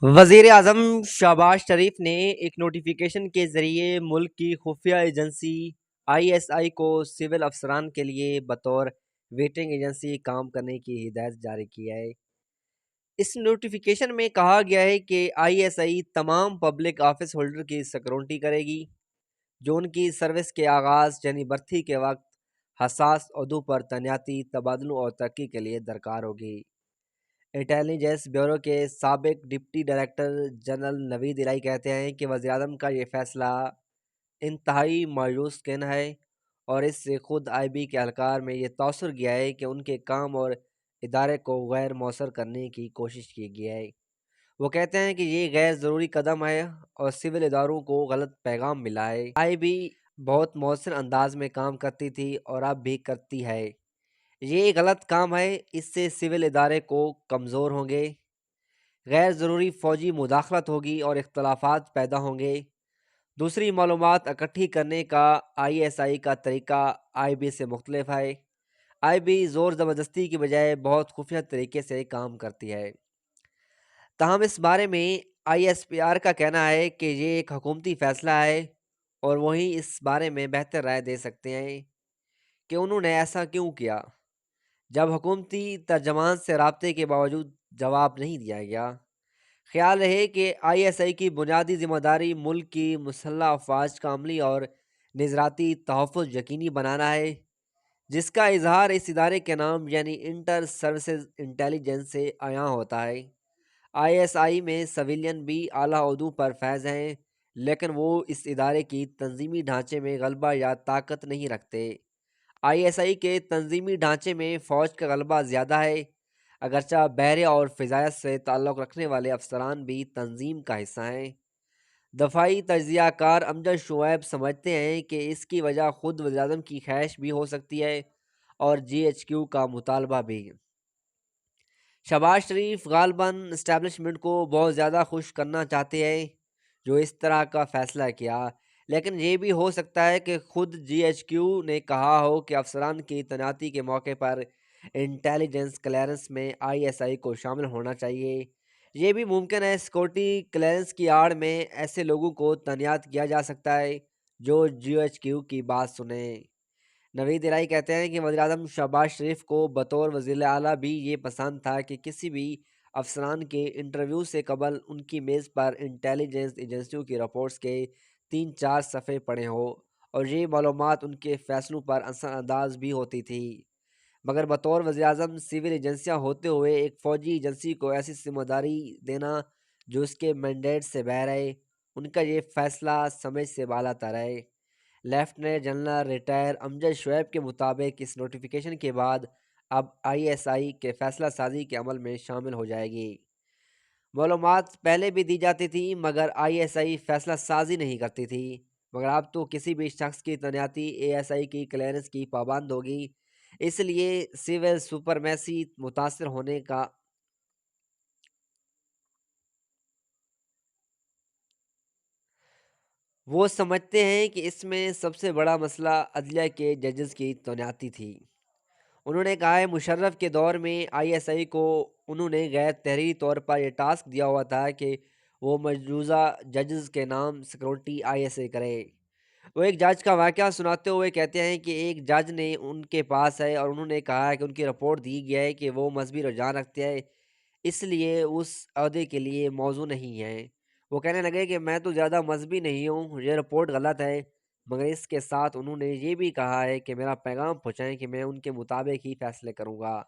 وزیر اعظم شہباز شریف نے ایک نوٹیفیکیشن کے ذریعے ملک کی خفیہ ایجنسی آئی ایس آئی کو سول افسران کے لیے بطور ویٹنگ ایجنسی کام کرنے کی ہدایت جاری کی ہے۔ اس نوٹیفیکیشن میں کہا گیا ہے کہ آئی ایس آئی تمام پبلک آفس ہولڈر کی سیکورٹی کرے گی جو ان کی سروس کے آغاز یعنی برتھی کے وقت حساس عہدوں پر تعیناتی، تبادلوں اور ترقی کے لیے درکار ہوگی۔ انٹیلیجنس بیورو کے سابق ڈپٹی ڈائریکٹر جنرل نوید الہی کہتے ہیں کہ وزیراعظم کا یہ فیصلہ انتہائی مایوس کن ہے اور اس سے خود آئی بی کے اہلکار میں یہ تاثر گیا ہے کہ ان کے کام اور ادارے کو غیر مؤثر کرنے کی کوشش کی گئی ہے۔ وہ کہتے ہیں کہ یہ غیر ضروری قدم ہے اور سول اداروں کو غلط پیغام ملا ہے۔ آئی بی بہت مؤثر انداز میں کام کرتی تھی اور اب بھی کرتی ہے۔ یہ غلط کام ہے، اس سے سول ادارے کو کمزور ہوں گے، غیر ضروری فوجی مداخلت ہوگی اور اختلافات پیدا ہوں گے۔ دوسری معلومات اکٹھی کرنے کا آئی ایس آئی کا طریقہ آئی بی سے مختلف ہے۔ آئی بی زور زبردستی کی بجائے بہت خفیہ طریقے سے کام کرتی ہے۔ تاہم اس بارے میں آئی ایس پی آر کا کہنا ہے کہ یہ ایک حکومتی فیصلہ ہے اور وہی اس بارے میں بہتر رائے دے سکتے ہیں کہ انہوں نے ایسا کیوں کیا۔ جب حکومتی ترجمان سے رابطے کے باوجود جواب نہیں دیا گیا، خیال رہے کہ آئی ایس آئی کی بنیادی ذمہ داری ملک کی مسلح افواج کا عملی اور نظراتی تحفظ یقینی بنانا ہے، جس کا اظہار اس ادارے کے نام یعنی انٹر سروسز انٹیلیجنس سے عیاں ہوتا ہے۔ آئی ایس آئی میں سویلین بھی اعلیٰ عہدوں پر فیض ہیں، لیکن وہ اس ادارے کی تنظیمی ڈھانچے میں غلبہ یا طاقت نہیں رکھتے۔ آئی ایس آئی کے تنظیمی ڈھانچے میں فوج کا غلبہ زیادہ ہے، اگرچہ بحریہ اور فضائیہ سے تعلق رکھنے والے افسران بھی تنظیم کا حصہ ہیں۔ دفاعی تجزیہ کار امجد شعیب سمجھتے ہیں کہ اس کی وجہ خود وزیراعظم کی خواہش بھی ہو سکتی ہے اور جی ایچ کیو کا مطالبہ بھی۔ شہباز شریف غالباً اسٹیبلشمنٹ کو بہت زیادہ خوش کرنا چاہتے ہیں جو اس طرح کا فیصلہ کیا، لیکن یہ بھی ہو سکتا ہے کہ خود جی ایچ کیو نے کہا ہو کہ افسران کی تعیناتی کے موقع پر انٹیلیجنس کلیئرنس میں آئی ایس آئی کو شامل ہونا چاہیے۔ یہ بھی ممکن ہے سیکورٹی کلیئرنس کی آڑ میں ایسے لوگوں کو تعینات کیا جا سکتا ہے جو جی ایچ کیو کی بات سنیں۔ نوید الہی کہتے ہیں کہ وزیراعظم شہباز شریف کو بطور وزیر اعلیٰ بھی یہ پسند تھا کہ کسی بھی افسران کے انٹرویو سے قبل ان کی میز پر انٹیلیجنس ایجنسیوں کی رپورٹس کے 3-4 صفحے پڑے ہوں اور یہ معلومات ان کے فیصلوں پر اثر انداز بھی ہوتی تھی، مگر بطور وزیراعظم سول ایجنسیاں ہوتے ہوئے ایک فوجی ایجنسی کو ایسی ذمہ داری دینا جو اس کے مینڈیٹ سے باہر ہے، ان کا یہ فیصلہ سمجھ سے بالا تر ہے۔ لیفٹیننٹ جنرل ریٹائر امجد شعیب کے مطابق اس نوٹیفیکیشن کے بعد اب آئی ایس آئی کے فیصلہ سازی کے عمل میں شامل ہو جائے گی۔ معلومات پہلے بھی دی جاتی تھی مگر آئی ایس آئی فیصلہ سازی نہیں کرتی تھی، مگر اب تو کسی بھی شخص کی تعیناتی اے ایس آئی کی کلیئرنس کی پابند ہوگی، اس لیے سول سپرمیسی متاثر ہونے کا وہ سمجھتے ہیں کہ اس میں سب سے بڑا مسئلہ عدلیہ کے ججز کی تعیناتی تھی۔ انہوں نے کہا ہے مشرف کے دور میں آئی ایس آئی کو انہوں نے غیر تحریری طور پر یہ ٹاسک دیا ہوا تھا کہ وہ مجوزہ ججز کے نام سیکورٹی آئی ایس آئی کرے۔ وہ ایک جج کا واقعہ سناتے ہوئے کہتے ہیں کہ ایک جج نے ان کے پاس ہے اور انہوں نے کہا کہ ان کی رپورٹ دی گیا ہے کہ وہ مذہبی رجحان رکھتے ہیں، اس لیے اس عہدے کے لیے موزوں نہیں ہیں۔ وہ کہنے لگے کہ میں تو زیادہ مذہبی نہیں ہوں، یہ رپورٹ غلط ہے، مگر اس کے ساتھ انہوں نے یہ بھی کہا ہے کہ میرا پیغام پہنچائیں کہ میں ان کے مطابق ہی فیصلے کروں گا۔